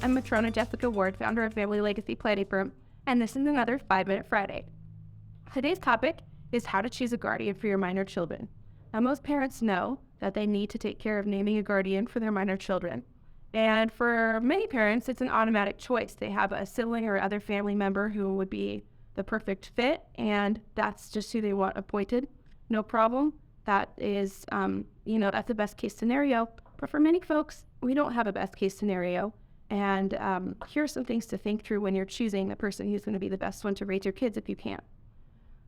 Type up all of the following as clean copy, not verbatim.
I'm Matrona Jessica Ward, founder of Family Legacy Planning Firm, and this is another 5-Minute Friday. Today's topic is how to choose a guardian for your minor children. Now, most parents know that they need to take care of naming a guardian for their minor children. And for many parents, it's an automatic choice. They have a sibling or other family member who would be the perfect fit, and that's just who they want appointed. No problem. That is, that's the best case scenario. But for many folks, we don't have a best case scenario. And here are some things to think through when you're choosing the person who's going to be the best one to raise your kids if you can.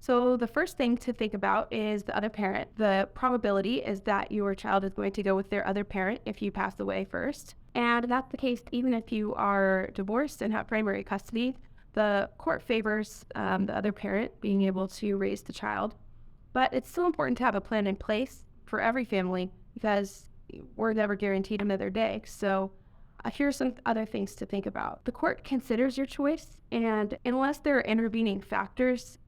So the first thing to think about is the other parent. The probability is that your child is going to go with their other parent if you pass away first. And that's the case even if you are divorced and have primary custody. The court favors the other parent being able to raise the child. But it's still important to have a plan in place for every family because we're never guaranteed another day. So here's some other things to think about. The court considers your choice, and unless there are intervening factors,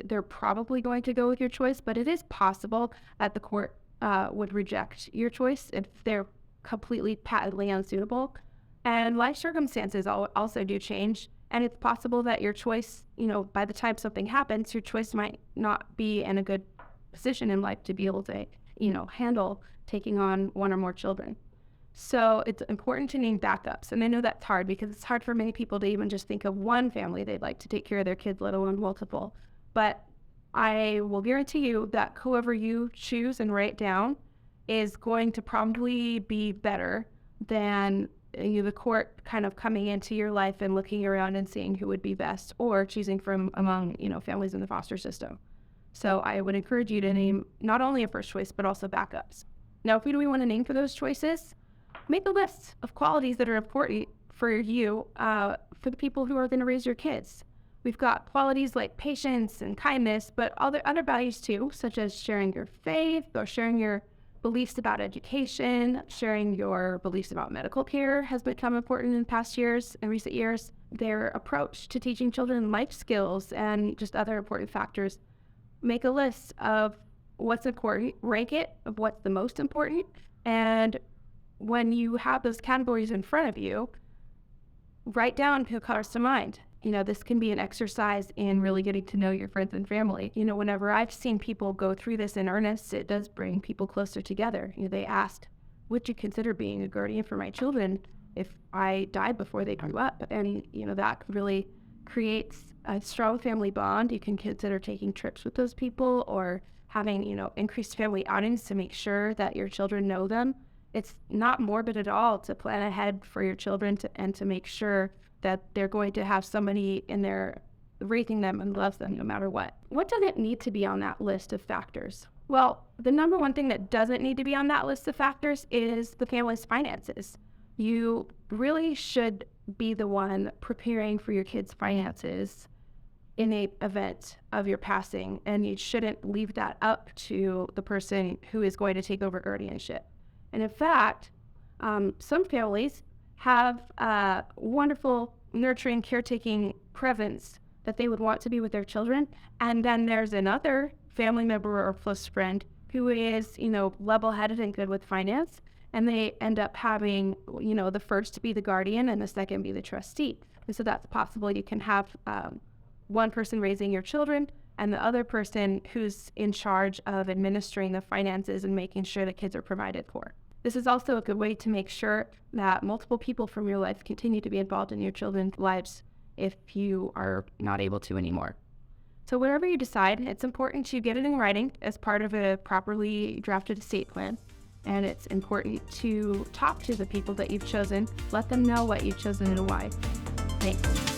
they're probably going to go with your choice, but it is possible that the court would reject your choice if they're completely patently unsuitable. And life circumstances also do change, and it's possible that your choice, by the time something happens, your choice might not be in a good position in life to be able to, handle taking on one or more children. So it's important to name backups. And I know that's hard because it's hard for many people to even just think of one family they'd like to take care of their kids, let alone multiple. But I will guarantee you that whoever you choose and write down is going to probably be better than the court kind of coming into your life and looking around and seeing who would be best, or choosing from among families in the foster system. So I would encourage you to name not only a first choice but also backups. Now, who do we want to name for those choices? Make a list of qualities that are important for you, for the people who are going to raise your kids. We've got qualities like patience and kindness, but other values too, such as sharing your faith or sharing your beliefs about education, sharing your beliefs about medical care has become important in recent years. Their approach to teaching children life skills and just other important factors. Make a list of what's important, rank it of what's the most important, and when you have those categories in front of you, write down who comes to mind. This can be an exercise in really getting to know your friends and family. Whenever I've seen people go through this in earnest, it does bring people closer together. They asked, would you consider being a guardian for my children if I died before they grew up? And, that really creates a strong family bond. You can consider taking trips with those people or having, increased family outings to make sure that your children know them. It's not morbid at all to plan ahead for your children and to make sure that they're going to have somebody in there raising them and loves them no matter what. What doesn't need to be on that list of factors? Well, the number one thing that doesn't need to be on that list of factors is the family's finances. You really should be the one preparing for your kids' finances in the event of your passing, and you shouldn't leave that up to the person who is going to take over guardianship. And in fact, some families have wonderful, nurturing, caretaking presence that they would want to be with their children. And then there's another family member or close friend who is, level-headed and good with finance. And they end up having, the first to be the guardian and the second be the trustee. And so that's possible. You can have one person raising your children and the other person who's in charge of administering the finances and making sure the kids are provided for. This is also a good way to make sure that multiple people from your life continue to be involved in your children's lives if you are not able to anymore. So whatever you decide, it's important to get it in writing as part of a properly drafted estate plan. And it's important to talk to the people that you've chosen. Let them know what you've chosen and why. Thanks.